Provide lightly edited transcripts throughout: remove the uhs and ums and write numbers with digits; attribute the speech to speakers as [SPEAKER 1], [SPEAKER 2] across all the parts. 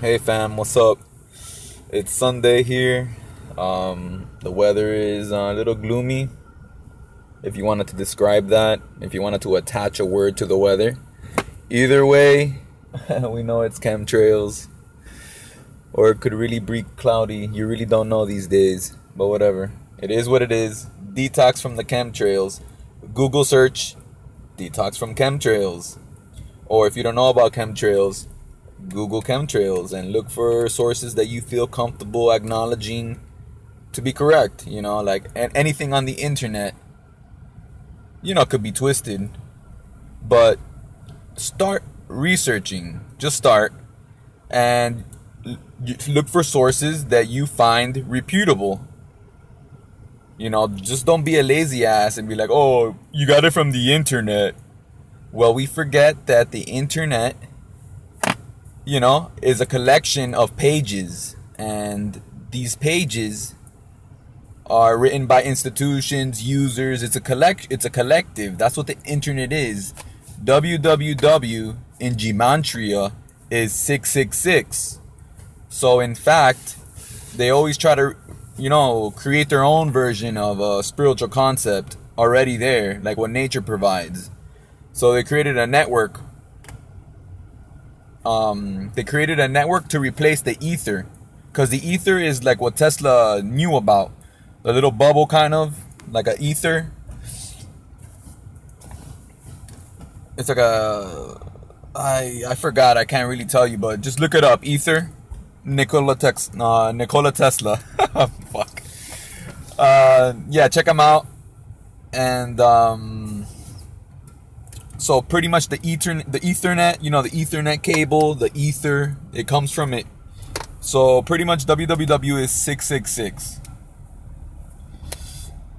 [SPEAKER 1] Hey fam, what's up? It's Sunday here. The weather is a little gloomy. If you wanted to describe that, if you wanted to attach a word to the weather, either way, we know it's chemtrails, or it could really be cloudy. You really don't know these days, but whatever. It is what it is. Detox from the chemtrails. Google search detox from chemtrails, or if you don't know about chemtrails, Google chemtrails and look for sources that you feel comfortable acknowledging to be correct. Like anything on the internet, could be twisted. But start researching. Just start and look for sources that you find reputable. Just don't be a lazy ass and be like, oh, you got it from the internet. Well, we forget that the internet is a collection of pages, and these pages are written by institutions, users. It's a collective. That's what the internet is. www in gematria is 666. So in fact, they always try to create their own version of a spiritual concept already there, like what nature provides. So they created a network. They created a network to replace the ether, because the ether is like what Tesla knew about, the little bubble, kind of like a ether. It's like I forgot, I can't really tell you, but just look it up. Ether. Nikola Tesla. Fuck. Yeah, check them out. And so pretty much the Ethernet, the Ethernet cable, the ether, it comes from it. So pretty much www is 666.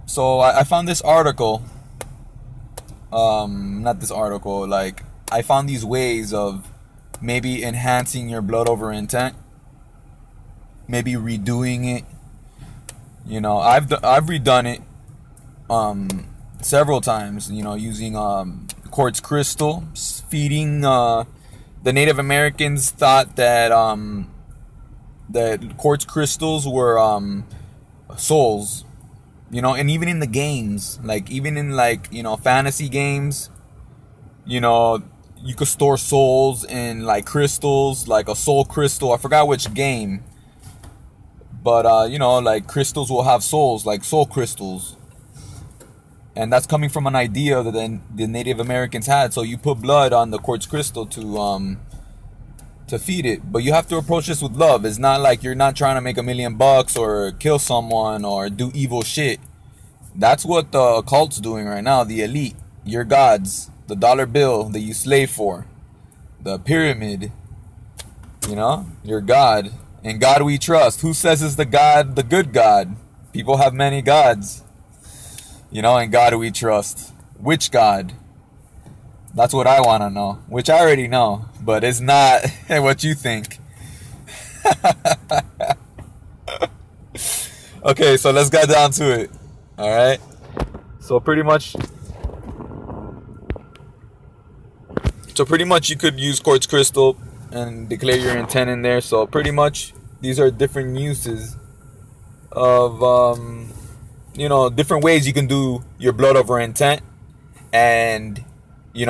[SPEAKER 1] So I found this article. Not this article. Like, I found these ways of maybe enhancing your blood over intent. Maybe redoing it. I've redone it several times. Using quartz crystal. Feeding the Native Americans thought that that quartz crystals were souls. And even in the games, like even in fantasy games, you could store souls in like crystals, like a soul crystal. I forgot which game. But, like crystals will have souls, like soul crystals. And that's coming from an idea that the Native Americans had. So you put blood on the quartz crystal to feed it. But you have to approach this with love. It's not like you're not trying to make $1 million or kill someone or do evil shit. That's what the cult's doing right now. The elite, your gods, the dollar bill that you slave for, the pyramid, your God. In God we trust. Who says is the God, the good God? People have many gods. In God we trust. Which God? That's what I want to know. Which I already know. But it's not what you think. Okay, so let's get down to it. Alright? So pretty much you could use quartz crystal and declare your intent in there. So pretty much these are different uses of different ways you can do your blood over intent and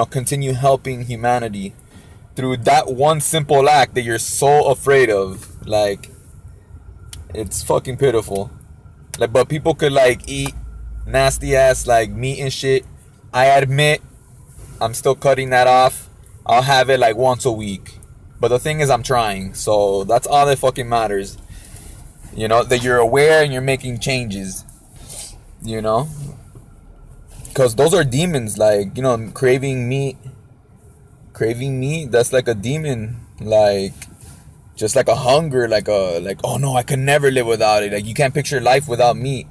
[SPEAKER 1] continue helping humanity through that one simple act that you're so afraid of. Like, it's fucking pitiful. Like, but people could eat nasty ass meat and shit. I admit I'm still cutting that off. I'll have it once a week. But the thing is, I'm trying. So that's all that fucking matters. That you're aware and you're making changes. Because those are demons. Craving meat. Craving meat, that's like a demon. Just like a hunger. Oh no, I could never live without it. You can't picture life without meat.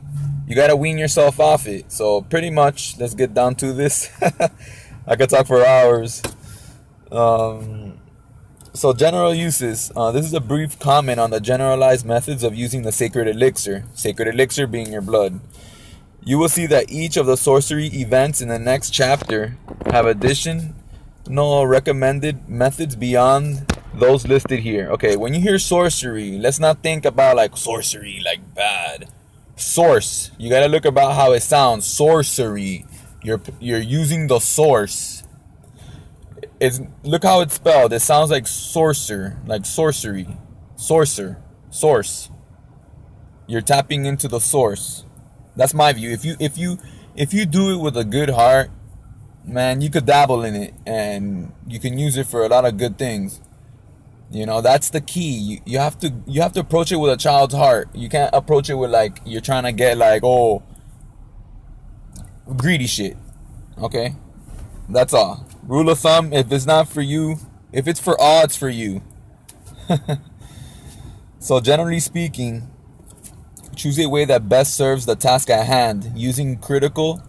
[SPEAKER 1] You gotta wean yourself off it. So pretty much, let's get down to this. I could talk for hours. So general uses. This is a brief comment on the generalized methods of using the sacred elixir. Sacred elixir being your blood. You will see that each of the sorcery events in the next chapter have additional recommended methods beyond those listed here. Okay, when you hear sorcery, let's not think about like sorcery, like bad. Source. You gotta look about how it sounds. Sorcery. You're using the source. Look how it's spelled. It sounds like sorcerer, like sorcery, sorcerer, source. You're tapping into the source. That's my view. If you do it with a good heart, man, you could dabble in it and you can use it for a lot of good things. You know, that's the key. You have to approach it with a child's heart. You can't approach it with like you're trying to get like, oh, greedy shit. Okay? That's all. Rule of thumb, if it's not for you, if it's for all, it's for you. So generally speaking, choose a way that best serves the task at hand, using criteria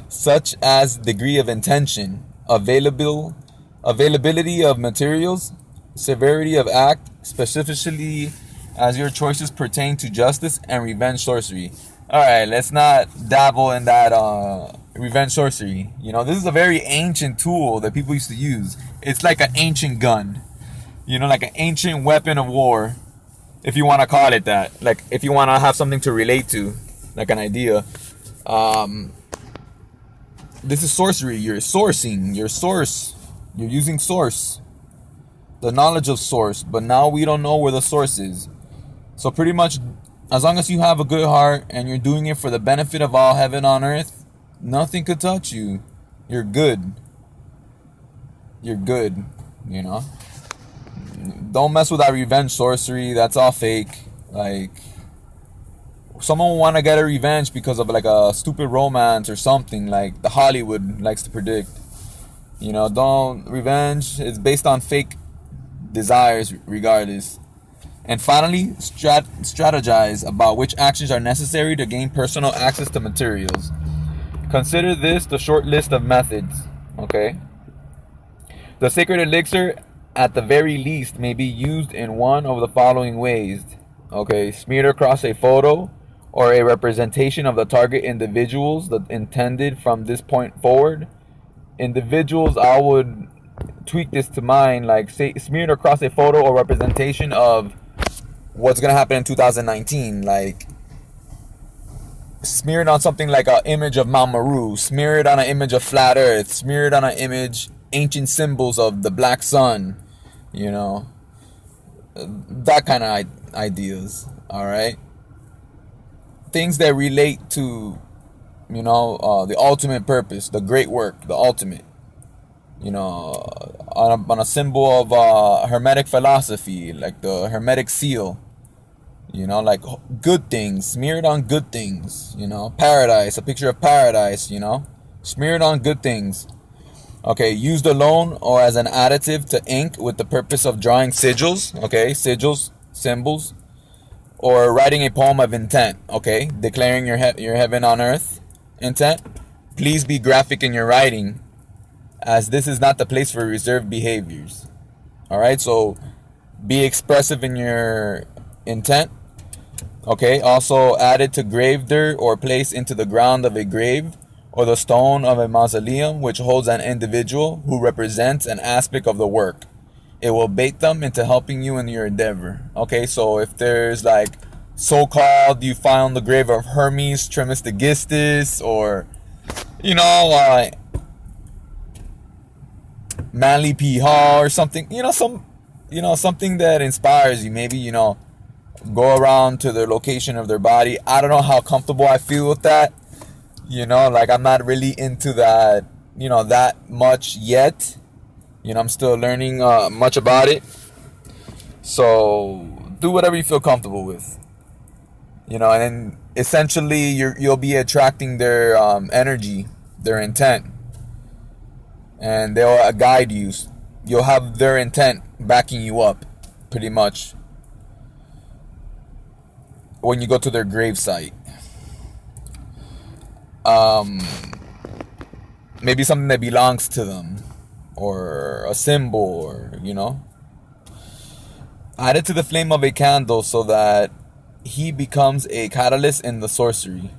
[SPEAKER 1] such as degree of intention, availability of materials, severity of act, specifically as your choices pertain to justice and revenge sorcery. Alright, let's not dabble in that revenge sorcery. You know, this is a very ancient tool that people used to use. It's like an ancient gun. You know, like an ancient weapon of war, if you want to call it that. Like, if you want to have something to relate to, like an idea. This is sorcery. You're sourcing. You're using source. The knowledge of source. But now we don't know where the source is. So pretty much, as long as you have a good heart and you're doing it for the benefit of all heaven on earth, nothing could touch you. You're good. You're good, you know? Don't mess with that revenge sorcery. That's all fake. Like, someone will want to get a revenge because of like a stupid romance or something like the Hollywood likes to predict. You know, revenge is based on fake desires regardless. And finally, strategize about which actions are necessary to gain personal access to materials. Consider this the short list of methods. Okay. The sacred elixir, at the very least, may be used in one of the following ways. Okay, smeared across a photo or a representation of the target individuals that intended from this point forward. Individuals, I would tweak this to mine, like say smeared across a photo or representation of what's gonna happen in 2019, like smeared on something like an image of Mount Meru, smeared on an image of flat earth, smeared on an image, ancient symbols of the black sun, you know, that kind of ideas. All right, things that relate to, you know, the ultimate purpose, the great work, the ultimate, you know, on a symbol of Hermetic philosophy, like the Hermetic seal. You know, like good things, smeared on good things, you know, paradise, a picture of paradise, you know, smeared on good things. Okay, used alone or as an additive to ink with the purpose of drawing sigils, okay, sigils, symbols, or writing a poem of intent, okay, declaring your heaven on earth intent. Please be graphic in your writing, as this is not the place for reserved behaviors. All right, so be expressive in your intent. Okay, also added to grave dirt or placed into the ground of a grave or the stone of a mausoleum which holds an individual who represents an aspect of the work. It will bait them into helping you in your endeavor. Okay, so if there's like so-called you found the grave of Hermes Trismegistus, or you know, Manly P. Hall or something, you know, something that inspires you. Maybe, you know, go around to the location of their body. I don't know how comfortable I feel with that. You know, like I'm not really into that, you know, that much yet. You know, I'm still learning much about it. So do whatever you feel comfortable with. You know, and then essentially you'll be attracting their energy, their intent. And they'll guide you. You'll have their intent backing you up, pretty much, when you go to their gravesite. Maybe something that belongs to them, or a symbol, or, you know. Add it to the flame of a candle so that he becomes a catalyst in the sorcery.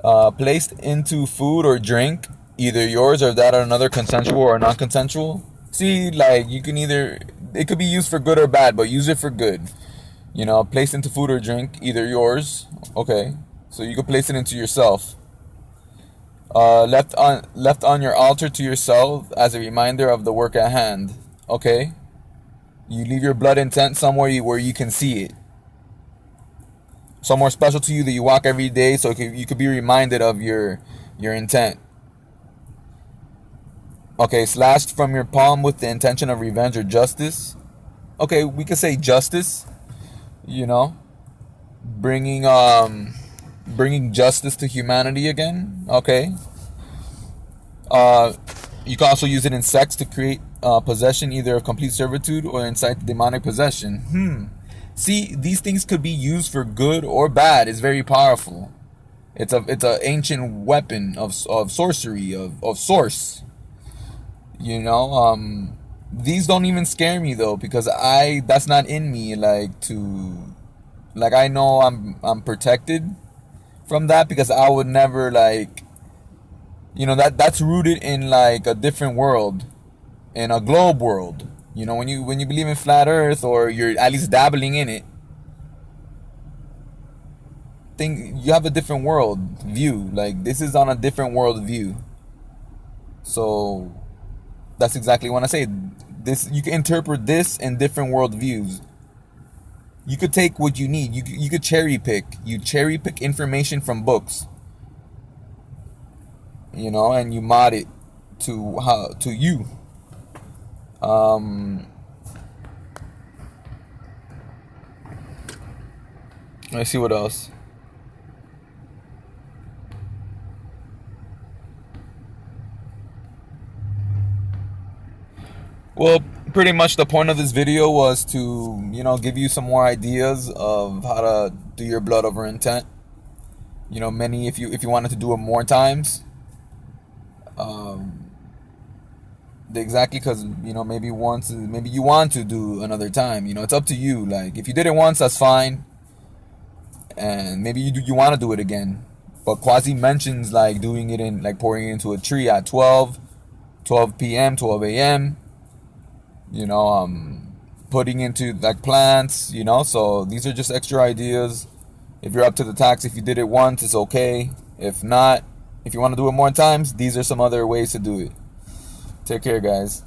[SPEAKER 1] Placed into food or drink either yours or that or another, consensual or non-consensual. See, like, you can either, it could be used for good or bad, but use it for good. You know, place into food or drink, either yours, okay, so you could place it into yourself. Left on your altar to yourself as a reminder of the work at hand, okay. You leave your blood intent somewhere where you can see it, somewhere special to you that you walk every day, so you could be reminded of your intent. Okay, slashed from your palm with the intention of revenge or justice. Okay, we could say justice. You know, bringing justice to humanity again. Okay. You can also use it in sex to create possession, either of complete servitude or incite demonic possession. See, these things could be used for good or bad. It's very powerful. It's a ancient weapon of sorcery, of source. You know, these don't even scare me though, because that's not in me, like I know I'm protected from that, because I would never, like, you know, that's rooted in like a different world, in a globe world. You know, when you believe in flat earth, or you're at least dabbling in it, you have a different world view. Like, this is on a different world view. So that's exactly what I say. This, you can interpret this in different world views. You could take what you need. You could cherry pick. You cherry pick information from books. You know, and you mod it to you. Let's see what else. Well, pretty much the point of this video was to, you know, give you some more ideas of how to do your blood over intent. You know, if you wanted to do it more times, exactly, because, you know, maybe you want to do another time. You know, it's up to you. Like, if you did it once, that's fine, and maybe you want to do it again. But Quasi mentions like doing it in, like, pouring it into a tree at 12 p.m., 12 a.m. You know, putting into like plants, you know. So these are just extra ideas. If you're up to the task, if you did it once, it's okay. If not, if you want to do it more times, these are some other ways to do it. Take care, guys.